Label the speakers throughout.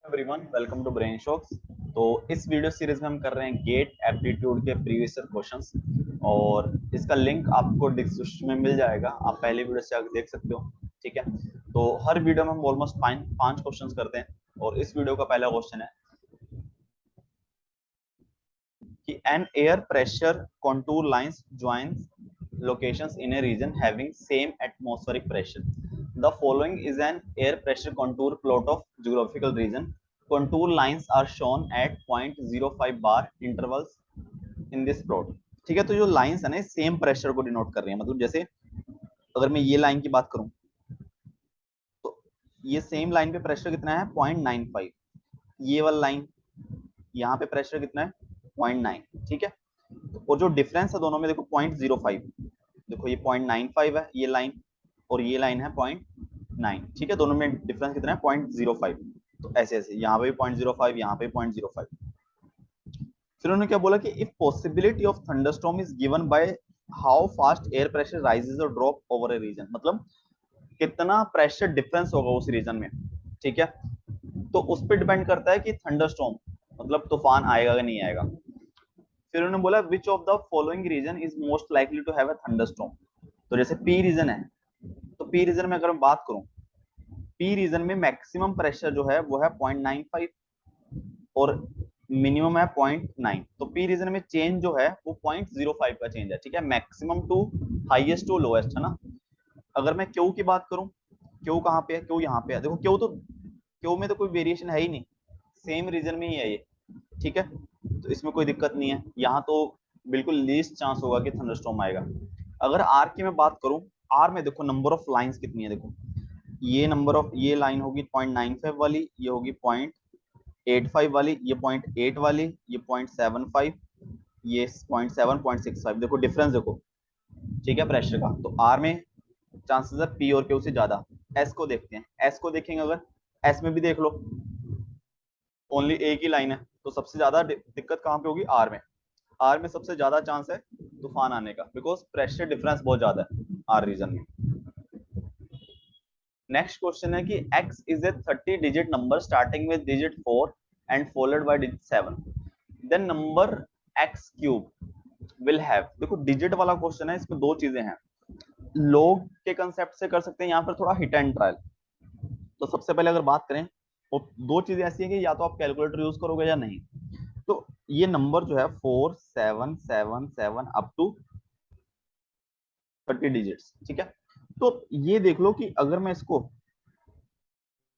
Speaker 1: Everyone, welcome to Brain Shocks. तो इस video series में हम कर रहे हैं गेट एप्टीट्यूड के प्रीवियस ईयर क्वेश्चंस और इसका लिंक आपको डिस्क्रिप्शन में मिल जाएगा। आप पहले वीडियो से आगे देख सकते हो। ठीक है, तो हर वीडियो में हम ऑलमोस्ट पांच क्वेश्चंस करते हैं और इस वीडियो का पहला क्वेश्चन है कि an air pressure contour lines joins locations in a region having same atmospheric pressure. The following is an air pressure contour plot of geographical region. Contour lines are shown at 0.05 bar intervals in this plot. ठीक है, तो जो lines है ना same pressure को denote कर रही है। मतलब जैसे अगर मैं ये लाइन की बात करूं तो ये सेम लाइन पे प्रेशर कितना है 0.95। ये वाला लाइन यहाँ पे प्रेशर कितना है 0.9। ठीक है, और जो डिफरेंस है दोनों में देखो 0.05। देखो ये 0.95 है ये लाइन और ये लाइन है 0.9। ठीक है, दोनों में डिफरेंस कितना है 0.05। तो ऐसे ऐसे यहाँ पे 0.05, यहाँ पे 0.05। फिर उन्होंने क्या बोला कि if possibility of thunderstorm is given by how fast air pressure rises और ड्रॉप ओवर ए रीजन। मतलब कितना प्रेशर डिफरेंस होगा उस रीजन में। ठीक है, तो उस पर डिपेंड करता है कि थंडरस्टॉर्म मतलब तूफान आएगा या नहीं आएगा। फिर उन्होंने बोला which of the following region is most likely to have a thunderstorm. तो जैसे पी रीजन है, तो पी रीजन में अगर मैं बात करूं, पी रीजन में मैक्सिमम प्रेशर जो है वो है 0.95 और मिनिमम है 0.9। तो पी रीजन में चेंज जो है वो 0.05 का चेंज है। ठीक है, maximum to highest to lowest है ना। अगर मैं क्यू की बात करूं, क्यू कहाँ पे है, क्यू यहाँ पे है। देखो क्यू में तो कोई वेरिएशन है ही नहीं, सेम रीजन में ही है ये। ठीक है, तो इसमें कोई दिक्कत नहीं है। यहाँ तो बिल्कुल लीस्ट चांस होगा कि थंडरस्टॉर्म आएगा। अगर आर की मैं बात करूं, आर में देखो नंबर ऑफ लाइंस कितनी है। देखो ये नंबर ऑफ ये लाइन होगी 0.95 वाली, ये होगी 0.85 वाली, ये 0.8 वाली, ये 0.75, ये 0.7, 0.65। देखो डिफरेंस देखो। ठीक है, प्रेशर का तो आर में चांसेस है पी और क्यू से ज्यादा। एस को देखते हैं, एस को देखेंगे अगर एस में भी देख लो ओनली एक ही लाइन है, तो सबसे ज्यादा दिक्कत कहाँ पे होगी आर में। आर में सबसे ज्यादा चांस है तूफान आने का, बिकॉज प्रेशर डिफरेंस बहुत ज्यादा है आर रीजन में। नेक्स्ट क्वेश्चन है कि x is a 30 digit number starting with digit 4 and followed by digit 7, then number x cube will have. देखो डिजिट वाला क्वेश्चन है, इसमें दो चीजें हैं। लोग के कंसेप्ट से कर सकते हैं, यहाँ पर थोड़ा हिट एंड ट्रायल। तो सबसे पहले अगर बात करें तो दो चीजें ऐसी हैं कि या तो आप कैलकुलेटर यूज करोगे या नहीं। तो ये नंबर जो है 4777 अप टू 30 डिजिट्स। ठीक है, तो ये देख लो कि अगर मैं इसको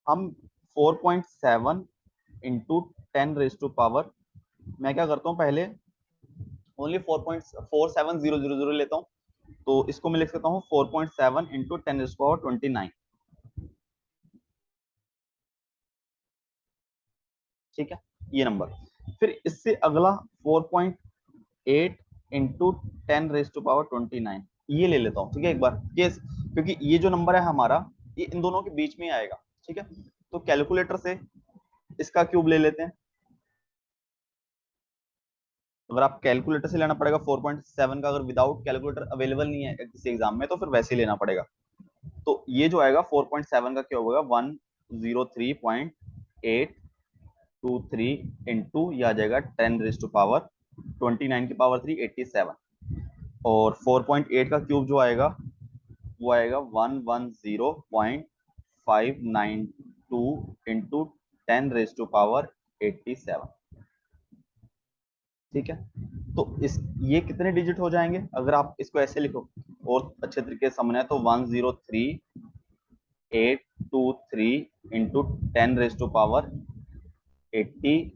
Speaker 1: हम 4.7 इंटू 10 रेज टू पावर, मैं क्या करता हूँ पहले ओनली 4.47000 लेता हूँ। तो इसको मैं लिख सकता हूँ 4.7 इंटू 10 रेज टू पावर 29। ठीक है, ये नंबर। फिर इससे अगला 4.8 इंटू 10 रेज टू पावर 29, ये ले लेता हूँ। ठीक है, एक बार ये, क्योंकि ये जो नंबर है हमारा ये इन दोनों के बीच में आएगा। ठीक है, तो कैलकुलेटर से इसका क्यूब ले लेते हैं। अगर आप कैलकुलेटर से लेना पड़ेगा 4.7 का, अगर विदाउट कैलकुलेटर अवेलेबल नहीं है किसी एग्जाम में तो फिर वैसे ही लेना पड़ेगा। तो ये जो आएगा 4.7 का क्या होगा 103.823 इंटू यह आ जाएगा 10 रेज टू पावर 29 की पावर 3 87। और 4.8 का क्यूब जो आएगा वो आएगा 110.592 इंटू 10 रेज टू पावर 87। ठीक है, तो इस ये कितने डिजिट हो जाएंगे अगर आप इसको ऐसे लिखो और अच्छे तरीके से समझना है तो 103.823 into 10 raise to power 86,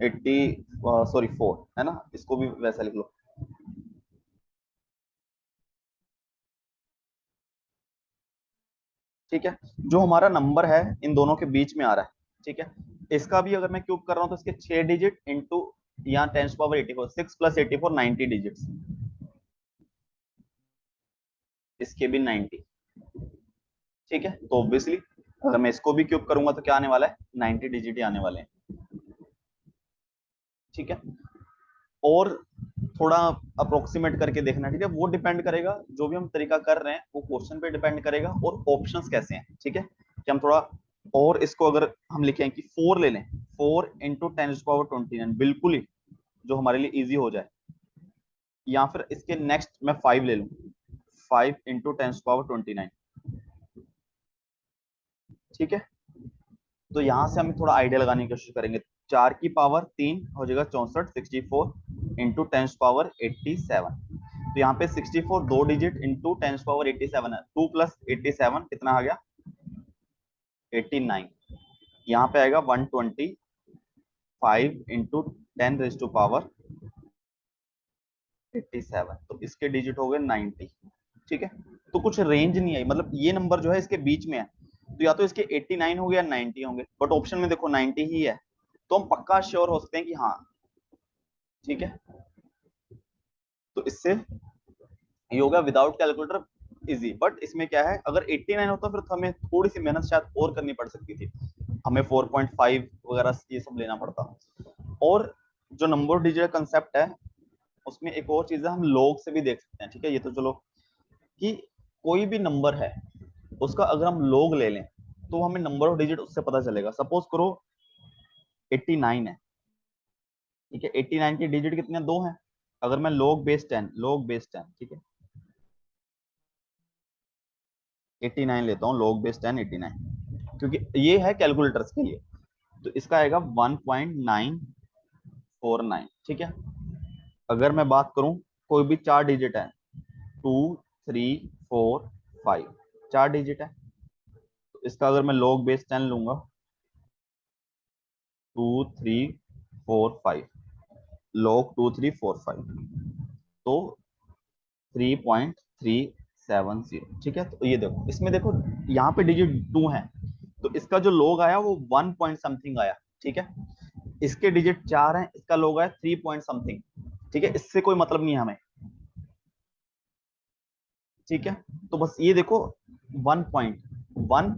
Speaker 1: 80 sorry 4 है ना, इसको भी वैसा लिख लो। ठीक है, जो हमारा नंबर है इन दोनों के बीच में आ रहा है। ठीक है, इसका भी अगर मैं क्यूब कर रहा हूं तो इसके 6 डिजिट इंटू यहाँ 10 to the power 84, 6 + 84 90 डिजिट्स, इसके भी 90। ठीक है, तो ऑब्वियसली अगर मैं इसको भी क्यूब करूंगा तो क्या आने वाला है 90 डिजिट ही आने वाले हैं। ठीक है, और थोड़ा अप्रोक्सीमेट करके देखना, ठीक है। वो डिपेंड करेगा, जो भी हम तरीका कर रहे हैं वो क्वेश्चन पे डिपेंड करेगा और ऑप्शंस कैसे हैं, ठीक है। कि हम थोड़ा और इसको अगर हम लिखें कि 4 ले लें, 4 इंटू 10⁻29, बिल्कुल ही जो हमारे लिए इजी हो जाए। या फिर इसके नेक्स्ट मैं 5 ले लूं, 5 इंटू 10⁻29, ठीक है। तो यहां से हम थोड़ा आइडिया लगाने की कोशिश करेंगे। 4 की पावर 3 हो जाएगा 64, 64 इंटू 10⁻87। तो यहाँ पे 64 दो डिजिट इंटू 10⁻87 है, 2 प्लस 87 कितना आ गया, 89। यहाँ पे आएगा 125 इंटू 10⁻87, तो इसके डिजिट हो गए 90, ठीक है। तो कुछ रेंज नहीं आई, मतलब ये नंबर जो है इसके बीच में है, तो या तो इसके 89 होंगे या 90 होंगे, बट ऑप्शन में देखो 90 ही है, तो हम पक्का श्योर हो सकते हैं कि हाँ, ठीक है। तो इससे ये होगा विदाउट कैलकुलेटर इजी। बट इसमें क्या है, अगर 89 होता फिर तो हमें थोड़ी सी मेहनत शायद और करनी पड़ सकती थी, हमें 4.5 वगैरह ये सब लेना पड़ता। और जो नंबर डिजिट कंसेप्ट है उसमें एक और चीज है, हम लॉग से भी देख सकते हैं, ठीक है। ये तो चलो कि कोई भी नंबर है उसका अगर हम लॉग ले लें तो हमें नंबर ऑफ डिजिट उससे पता चलेगा। सपोज करो 89 है, ठीक है। 89 के डिजिट कितने, दो हैं। अगर मैं log बेस 10, log बेस 10, ठीक है, 89 लेता हूँ, log बेस 10 89, क्योंकि ये है कैलकुलेटर्स के लिए, तो इसका आएगा 1.949, ठीक है। अगर मैं बात करूं, कोई भी चार डिजिट है, 2 3 4 5, चार डिजिट है, तो इसका अगर मैं log बेस 10 लूंगा, 2 3 4 5, log 2 3 4 5, तो 3.370, ठीक है। तो ये देखो, इसमें देखो यहाँ पे डिजिट 2 है, तो इसका जो log आया वो 1 पॉइंट समथिंग आया, ठीक है। इसके डिजिट 4 हैं, इसका log आया 3 पॉइंट समथिंग, ठीक है। इससे कोई मतलब नहीं है हमें, ठीक है। तो बस ये देखो 1.1,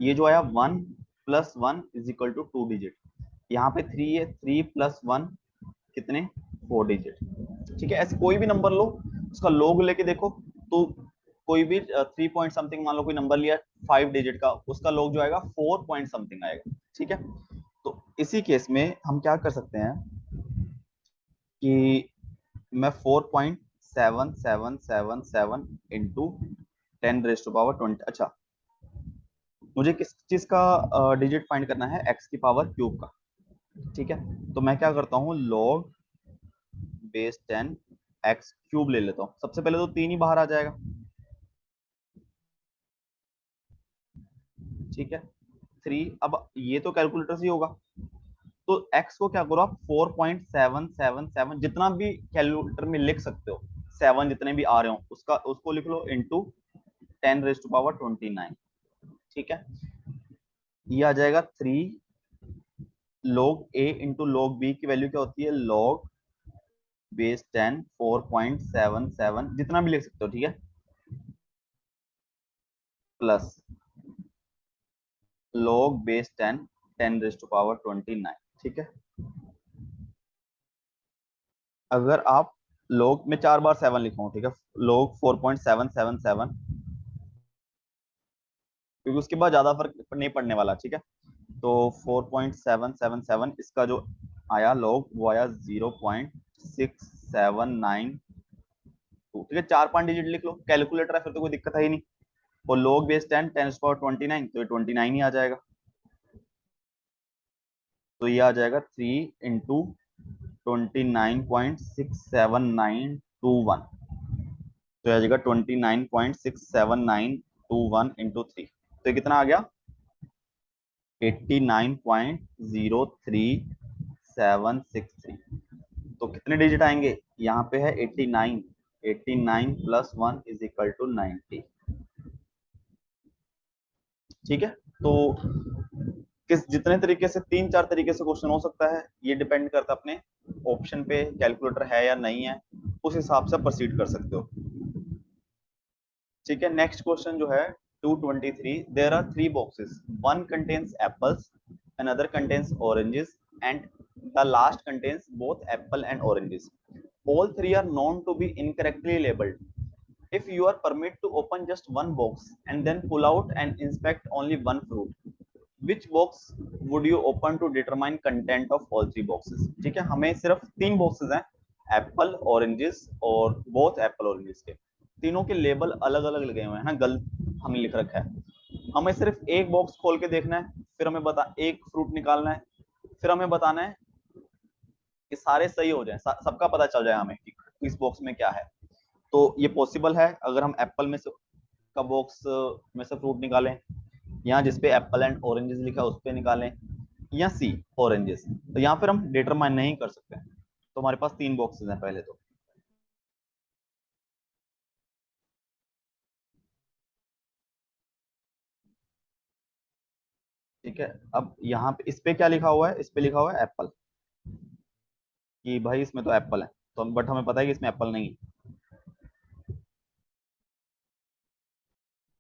Speaker 1: ये जो आया 1 plus 1 is equal to 2 digit, यहाँ पे 3 है, 3 प्लस 1 कितने, 4 डिजिट, ठीक है। ऐसे कोई भी नंबर लो, उसका log लेके देखो, तो कोई भी 3 पॉइंट समथिंग मान लो कोई नंबर लिया 5 डिजिट का, उसका log जो आएगा 4 पॉइंट समथिंग आएगा, ठीक है। तो इसी केस में हम क्या कर सकते हैं कि मैं 4.7777 इंटू 10⁻20, अच्छा मुझे किस चीज का डिजिट फाइंड करना है, x की पावर क्यूब का, ठीक है। तो मैं क्या करता हूँ, log बेस 10 x क्यूब ले लेता हूँ। सबसे पहले तो 3 ही बाहर आ जाएगा, ठीक है। 3, अब ये तो कैलकुलेटर से ही होगा, तो x को क्या करो आप, 4.777 जितना भी कैलकुलेटर में लिख सकते हो, 7 जितने भी आ रहे हो उसका उसको लिख लो इंटू 10⁻29, ठीक है। ये आ जाएगा 3 log a into log b की वैल्यू क्या होती है, log बेस 10 4.77 जितना भी लिख सकते हो, ठीक है, प्लस log बेस 10 10⁻29, ठीक है। अगर आप log में 4 बार 7 लिखूंगा, ठीक है, log 4.777, क्योंकि उसके बाद ज्यादा फर्क नहीं पड़ने वाला, ठीक है। तो 4.777 इसका जो आया log वो आया 0.6792, ठीक है। 4 5 डिजिट लिख लो, कैलकुलेटर है फिर तो कोई दिक्कत है ही नहीं। और log बेस 10 10⁻29, तो ये 29 ही आ जाएगा। तो ये आ जाएगा 3 इंटू 29.67921, तो आ जाएगा 29.67921 इंटू 3, तो ये कितना आ गया, 89.03763। तो कितने डिजिट आएंगे, यहाँ पे है 89, 89 प्लस 1 इज इक्वल टू 90, ठीक है। तो किस जितने तरीके से, 3 4 तरीके से क्वेश्चन हो सकता है, ये डिपेंड करता है अपने ऑप्शन पे, कैलकुलेटर है या नहीं है, उस हिसाब से प्रोसीड कर सकते हो, ठीक है। नेक्स्ट क्वेश्चन जो है 223, there are 3 boxes, one contains apples, another contains oranges, and the last contains both apple and oranges. all three are known to be incorrectly labeled. If you are permitted to open just one box and then pull out and inspect only one fruit, which box would you open to determine content of all three boxes? ठीक है, हमें सिर्फ 3 boxes हैं, Apple, oranges और both Apple oranges के, तीनों के label अलग अलग लगे हुए हैं ना, गलत हमने लिख रखा है। हमें सिर्फ एक बॉक्स खोल के देखना है, फिर हमें बता एक फ्रूट निकालना है, फिर हमें बताना है कि सारे सही हो जाए, सबका पता चल जाए हमें कि इस बॉक्स में क्या है। तो ये पॉसिबल है अगर हम एप्पल में से का बॉक्स में से फ्रूट निकालें, यहाँ जिसपे एप्पल एंड ऑरेंजेस लिखा है उस पे निकालें, या सी ऑरेंजेस। तो यहाँ फिर हम डिटरमाइन नहीं कर सकते। तो हमारे पास 3 बॉक्सेस हैं पहले तो। ठीक है, अब यहाँ पे इस पे क्या लिखा हुआ है, इस पे लिखा हुआ है एप्पल, कि भाई इसमें तो एप्पल है, तो बट हमें पता है कि इसमें एप्पल नहीं है।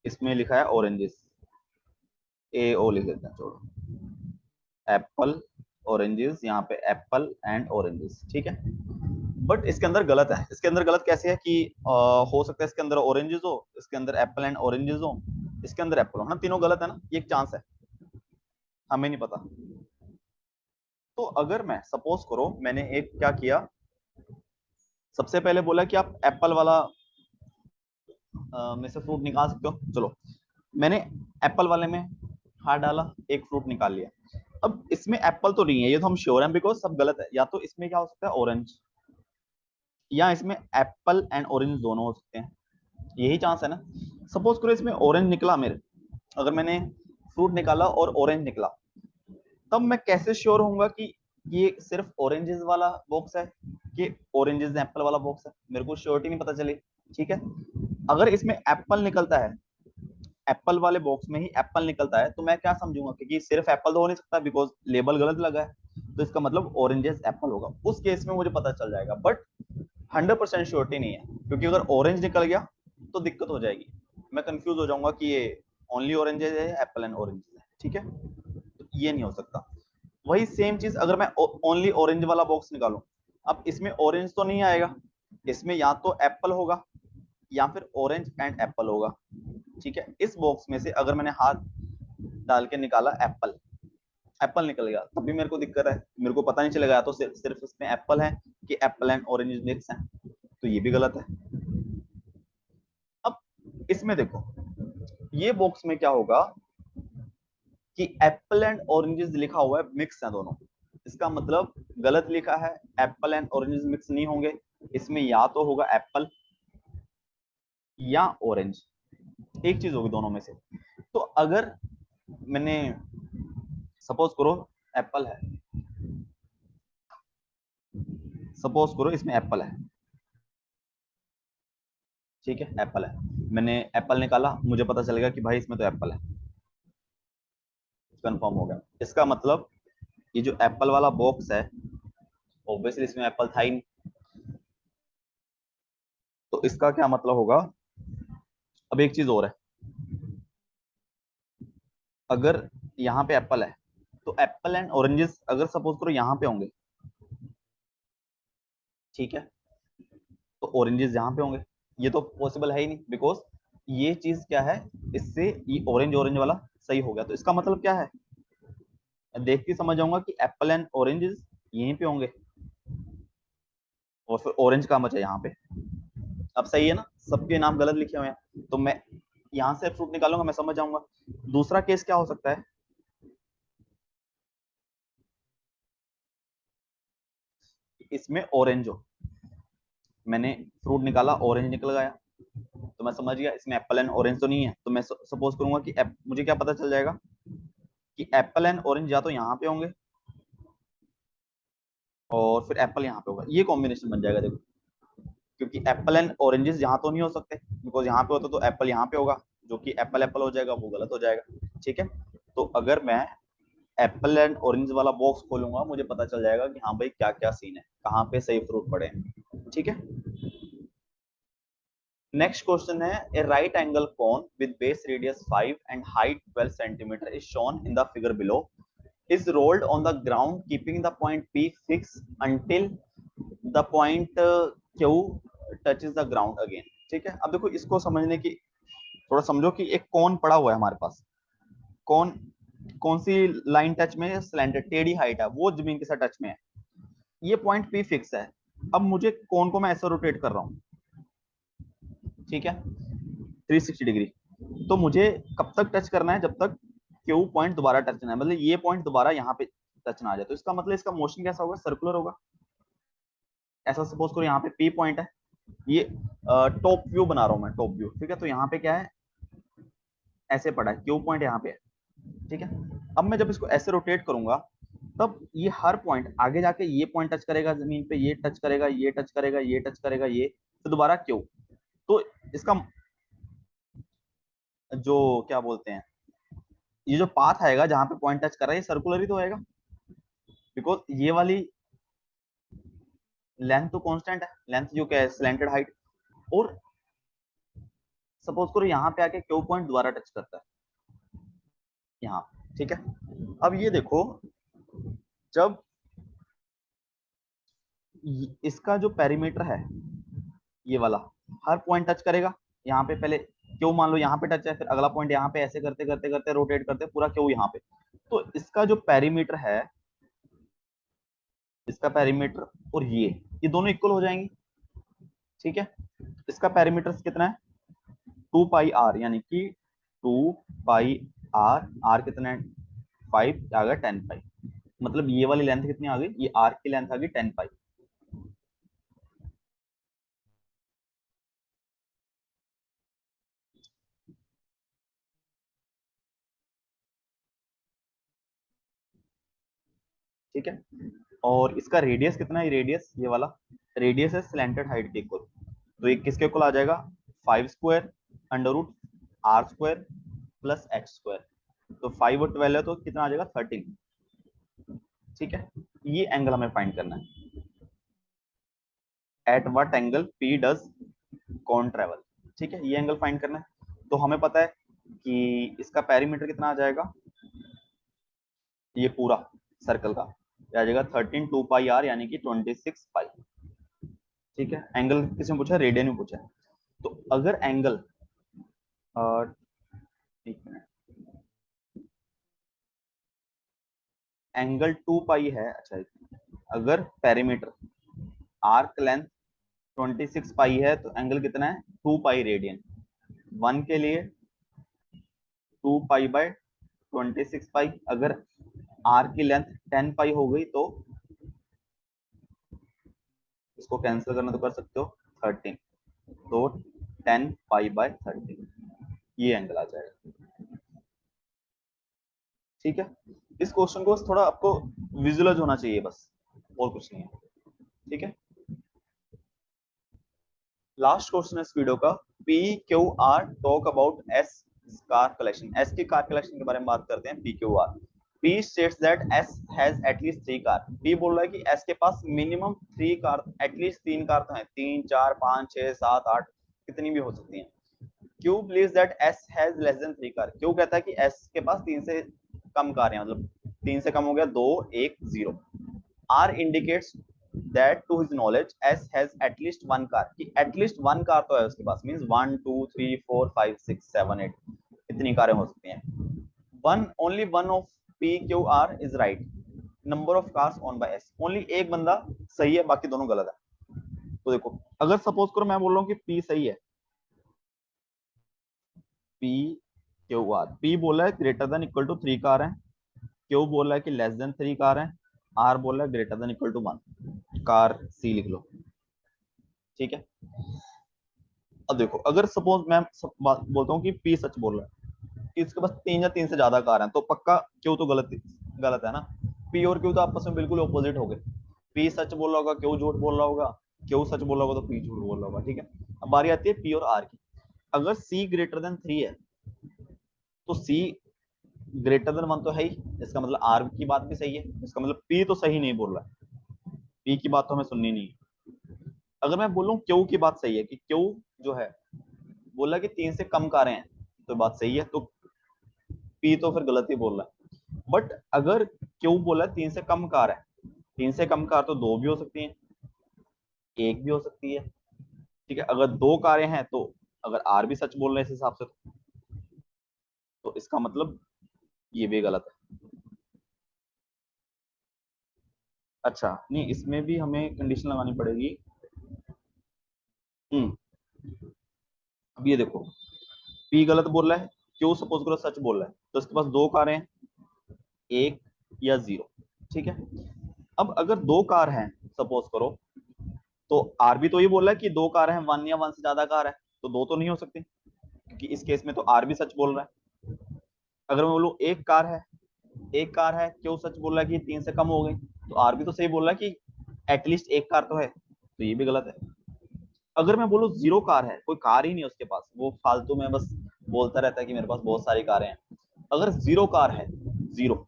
Speaker 1: इसमें लिखा है ऑरेंजेस, ए ओ लिख देते हैं, छोड़ो, एप्पल ऑरेंजेस, यहाँ पे एप्पल एंड ऑरेंजेस। ठीक है, बट इसके अंदर गलत है। इसके अंदर गलत कैसे है कि हो सकता है इसके अंदर ऑरेंजेस हो, इसके अंदर एप्पल एंड ऑरेंजेस हो, इसके अंदर एप्पल हो ना, तीनों गलत है ना, ये एक चांस है, हमें नहीं पता। तो अगर मैं सपोज करो मैंने एक क्या किया, सबसे पहले बोला कि आप एप्पल वाला में से फ्रूट निकाल सकते हो, चलो मैंने एप्पल वाले में हाथ डाला, एक फ्रूट निकाल लिया। अब इसमें एप्पल तो नहीं है, ये तो हम श्योर हैं बिकॉज सब गलत है। या तो इसमें क्या हो सकता है, ऑरेंज, या इसमें एप्पल एंड ऑरेंज दोनों हो सकते हैं, यही चांस है ना। सपोज करो इसमें ऑरेंज निकला मेरे, अगर मैंने फ्रूट निकाला और ऑरेंज निकला, तब मैं कैसे श्योर होऊंगा कि ये सिर्फ ऑरेंजेस वाला बॉक्स है कि ऑरेंजेस एप्पल वाला बॉक्स है, मेरे को श्योरिटी नहीं पता चली। ठीक है, अगर इसमें एप्पल निकलता है, एप्पल वाले बॉक्स में ही एप्पल निकलता है, तो मैं क्या समझूंगा क्योंकि सिर्फ एप्पल तो हो नहीं सकता बिकॉज लेबल गलत लगा है, तो इसका मतलब ऑरेंजेस एप्पल होगा। उस केस में मुझे पता चल जाएगा, बट 100% श्योरिटी नहीं है, क्योंकि अगर ऑरेंज निकल गया तो दिक्कत हो जाएगी, मैं कंफ्यूज हो जाऊंगा कि ये ओनली ऑरेंजेस है या एप्पल एंड ऑरेंजेस है। ठीक है, तो ये नहीं हो सकता। वही सेम चीज अगर मैं ओनली ऑरेंज वाला बॉक्स निकालूं, अब इसमें ऑरेंज तो नहीं आएगा, इसमें या तो एप्पल होगा या फिर ऑरेंज एंड एप्पल होगा। ठीक है, इस बॉक्स में से अगर मैंने हाथ डाल के निकाला एप्पल, एप्पल निकल गया, तब भी मेरे को दिक्कत है, मेरे को पता नहीं चलेगा या तो सिर्फ इसमें एप्पल है कि एप्पल एंड ऑरेंज मिक्स है, तो ये भी गलत है। अब इसमें देखो, ये बॉक्स में क्या होगा कि एप्पल एंड ऑरेंजेस लिखा हुआ है, मिक्स है दोनों, इसका मतलब गलत लिखा है, एप्पल एंड ऑरेंजेस मिक्स नहीं होंगे, इसमें या तो होगा एप्पल या ऑरेंज, एक चीज होगी दोनों में से। तो अगर मैंने सपोज करो एप्पल है, सपोज करो इसमें एप्पल है, ठीक है एप्पल है, मैंने एप्पल निकाला, मुझे पता चलेगा कि भाई इसमें तो एप्पल है, कंफर्म हो गया। इसका मतलब ये जो एप्पल वाला बॉक्स है, ऑब्वियसली इसमें एप्पल था ही नहीं, तो इसका क्या मतलब होगा। अब एक चीज और है, अगर यहाँ पे एप्पल है तो एप्पल एंड ऑरेंजेस अगर सपोज करो यहाँ पे होंगे, ठीक है, तो ऑरेंजेस यहाँ पे होंगे, ये तो पॉसिबल है ही नहीं बिकॉज ये चीज क्या है, इससे ये ऑरेंज ऑरेंज वाला सही हो गया, तो इसका मतलब क्या है, देख के समझ जाऊंगा कि एप्पल एंड ऑरेंजेस यहीं पे होंगे और फिर ऑरेंज का बचा यहाँ पे। अब सही है ना, सबके नाम गलत लिखे हुए हैं, तो मैं यहाँ से फ्रूट निकालूंगा, मैं समझ जाऊंगा। दूसरा केस क्या हो सकता है, इसमें ऑरेंज हो, मैंने फ्रूट निकाला ऑरेंज निकल गया, तो मैं समझ गया इसमें एप्पल एंड ऑरेंज तो नहीं है, तो मैं सपोज करूंगा कि मुझे क्या पता चल जाएगा कि एप्पल एंड ऑरेंज या तो यहाँ पे होंगे और फिर एप्पल यहाँ पे होगा, ये कॉम्बिनेशन बन जाएगा। देखो, क्योंकि एप्पल एंड ऑरेंजेस यहाँ तो नहीं हो सकते बिकॉज यहाँ पे होता तो एप्पल यहाँ पे होगा, जो कि एप्पल एप्पल हो जाएगा, वो गलत हो जाएगा। ठीक है, तो अगर मैं एप्पल एंड ऑरेंज वाला बॉक्स खोलूंगा, मुझे पता चल जाएगा कि हाँ भाई क्या क्या सीन है, कहाँ पे सही फ्रूट पड़े हैं। ठीक है, नेक्स्ट क्वेश्चन है, a right angle cone with base radius 5 and height 12 centimetre is shown in the figure below, is rolled on the ground keeping the point P fixed until the point Q touches the ground again. ठीक है, अब देखो इसको समझने की थोड़ा समझो कि एक कौन पड़ा हुआ है हमारे पास, कौन कौन सी लाइन टच में है, स्लैंटेड टेढ़ी हाइट है, वो जमीन के साथ टच में है। ये पॉइंट पी फिक्स है। अब मुझे कौन को मैं ऐसा रोटेट कर रहा हूँ, ठीक है, 360 डिग्री। तो मुझे कब तक टच करना है, जब तक क्यू पॉइंट दोबारा टच ना है, मतलब ये पॉइंट दोबारा यहाँ पे टच ना आ जाए। तो इसका मतलब इसका मोशन कैसा होगा, सर्कुलर होगा। ऐसा सपोज करो यहाँ पे पी पॉइंट है, ये टॉप व्यू बना रहा हूँ मैं, टॉप व्यू, ठीक है। तो यहाँ पे क्या है, ऐसे पड़ा है, क्यू पॉइंट यहाँ पे है, ठीक है। अब मैं जब इसको ऐसे रोटेट करूंगा, तब ये हर पॉइंट आगे जाके ये पॉइंट टच करेगा जमीन पे, ये टच करेगा, ये टच करेगा, ये टच करेगा, ये तो दोबारा क्यू। तो इसका जो क्या बोलते हैं, ये जो पाथ आएगा जहां पे पॉइंट टच कर रहा है, ये सर्कुलर ही तो आएगा, बिकॉज ये वाली लेंथ तो कांस्टेंट है, लेंथ जो क्या है, स्लैंटेड हाइट। और सपोज करो यहाँ पे आके क्यू पॉइंट दोबारा टच करता है यहाँ, ठीक है। अब ये देखो, जब इसका जो पेरीमीटर है ये वाला, हर पॉइंट टच करेगा यहाँ पे, पहले क्यू मान लो यहाँ पे टच है, फिर अगला पॉइंट यहाँ पे, ऐसे करते करते करते रोटेट करते पूरा क्यू यहाँ पे। तो इसका जो पेरीमीटर है, इसका पेरीमीटर और ये दोनों इक्वल हो जाएंगे, ठीक है। इसका पेरीमीटर कितना है, 2 पाई आर, यानी कि 2 पाई आर, आर कितना है 5, आ गया 10 पाई। मतलब ये वाली लेंथ कितनी आ गई, ये आर की लेंथ आ गई 10 पाई। ठीक है, और इसका रेडियस कितना है, रेडियस ये वाला रेडियस है स्लैंटेड हाइट के इक्वल। तो ये किसके इक्वल आ जाएगा, 5 square under root R square plus X square. तो 5 और 12 है तो कितना आ जाएगा 13। ठीक है, ये एंगल हमें फाइंड करना है, at what angle P does कौन ट्रेवल। ठीक है, ये एंगल फाइंड करना है। तो हमें पता है कि इसका पेरीमीटर कितना आ जाएगा, ये पूरा सर्कल का आ जाएगा 13 2 पाई आर, यानी कि 26 पाई। ठीक है, एंगल किसने पूछा, रेडियन में पूछा है। तो अगर एंगल एक मिनट, एंगल 2 पाई है, अच्छा, अगर पेरीमीटर आर्क लेंथ 26 पाई है, तो एंगल कितना है 2 पाई रेडियन। 1 के लिए 2 पाई/26 पाई। अगर आर की लेंथ 10 पाई हो गई तो इसको कैंसिल करना तो कर सकते हो 13, तो 10 पाई/13, ये एंगल आ जाएगा। ठीक है, इस क्वेश्चन को थोड़ा आपको विजुअलाइज होना चाहिए बस, और कुछ नहीं है। ठीक है, लास्ट क्वेश्चन है इस वीडियो का, P Q R talk about S car collection. S की कार कलेक्शन के बारे में बात करते हैं, P Q R. P states that S has at least 3 car. P बोल रहा है कि एस के पास मिनिमम 3 कार, एटलीस्ट 3 कार तो है, 3 4 5 6 7 8 कितनी भी हो सकती हैं। Q believes that S has less than 3 car. Q कहता है कि एस के पास 3 से कम कार हैं, मतलब 3 से कम हो गया 2 1 0। R indicates that to his knowledge S has at least 1 car, कि at least 1 कार तो है उसके पास, means 1 2 3 4 5 6 7 8 इतनी कारें हो सकती हैं। only one of P Q R is right, number of cars owned by S, only एक बंदा सही है, बाकी दोनों गलत है। तो देखो, अगर सपोज करो मैं बोल रहा हूँ कि P सही है, P Q R, P बोला है greater than equal to 3 car है, Q बोला है कि लेस देन 3 कार है, R बोला है greater than equal to 1 car, C लिख लो। ठीक है, अब देखो, अगर सपोज मैं बोलता हूँ कि पी सच बोल रहा है कि इसके पास 3 या 3 से ज्यादा कार हैं, तो पक्का क्यों तो गलत गलत है ना। पी और क्यू तो आपस में बिल्कुल ऑपोजिट हो गए। पी सच बोल रहा होगा, क्यों झूठ बोल रहा होगा, क्यों सच बोल रहा होगा तो पी झूठ बोल रहा होगा। ठीक है, अब बारी आती है पी और आर की। अगर सी ग्रेटर देन 3 है, तो सी ग्रेटर देन 1 तो है ही, इसका मतलब आर की बात भी सही है, इसका मतलब पी तो सही नहीं बोल रहा है, पी की बात तो हमें सुननी नहीं है। अगर मैं बोलूं क्यू की बात सही है, कि क्यू जो है बोला कि 3 से कम कारें हैं, तो बात सही है, तो पी तो फिर गलत ही बोल रहा है। बट अगर क्यू बोला 3 से कम कार है, 3 से कम कार तो 2 भी हो सकती हैं, एक भी हो सकती है। ठीक है, अगर दो कारें हैं तो अगर आर भी सच बोल रहे हैं इस हिसाब से तो इसका मतलब ये भी गलत है। अच्छा नहीं, इसमें भी हमें कंडीशन लगानी पड़ेगी। हम्म, अब ये देखो, पी गलत बोल रहा है, क्यों सपोज करो सच बोल रहा है, तो इसके पास दो कारें हैं, एक या जीरो। ठीक है, अब अगर दो कार हैं सपोज करो, तो आर भी तो ये बोल रहा है कि दो कार हैं, वन या वन से ज्यादा कार है, तो दो तो नहीं हो सकती, क्योंकि इस केस में तो आर भी सच बोल रहा है। अगर मैं बोलूं एक कार है, एक कार है, क्यों सच बोल रहा है कि तीन से कम हो गई, तो आर भी तो सही बोल रहा है कि एटलीस्ट एक कार तो है, तो ये भी गलत है। अगर मैं बोलूं जीरो कार है, कोई कार ही नहीं है उसके पास, वो फालतू में बस बोलता रहता है कि मेरे पास बहुत सारी कारें हैं, अगर जीरो कार है, जीरो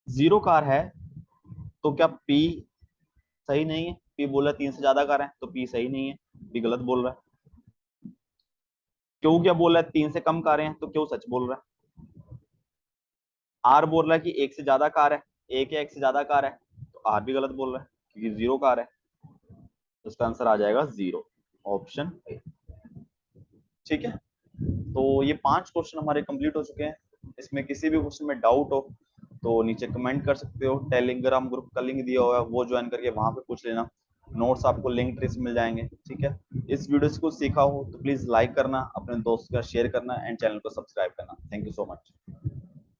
Speaker 1: जीरो कार है, तो क्या पी सही नहीं है? पी बोल रहा है तीन से ज्यादा कार है, तो पी सही नहीं है, पी गलत बोल रहा है। क्यों क्या बोल रहा है तीन से कम कारें हैं, तो क्यों सच बोल रहा है। आर बोल रहा है कि एक से ज्यादा कार है, एक या एक से ज्यादा कार है, तो आर भी गलत बोल रहा है क्योंकि जीरो कार है, तो इसका आंसर आ जाएगा जीरो, ऑप्शन ए। ठीक है, तो ये पांच क्वेश्चन हमारे कंप्लीट हो चुके हैं। इसमें किसी भी क्वेश्चन में डाउट हो तो नीचे कमेंट कर सकते हो, टेलीग्राम ग्रुप का लिंक दिया हुआ है वो ज्वाइन करके वहां पे पूछ लेना, नोट्स आपको लिंक ट्री से मिल जाएंगे। ठीक है, इस वीडियो से कुछ सीखा हो तो प्लीज लाइक करना, अपने दोस्त का शेयर करना एंड चैनल को सब्सक्राइब करना। Thank you so much.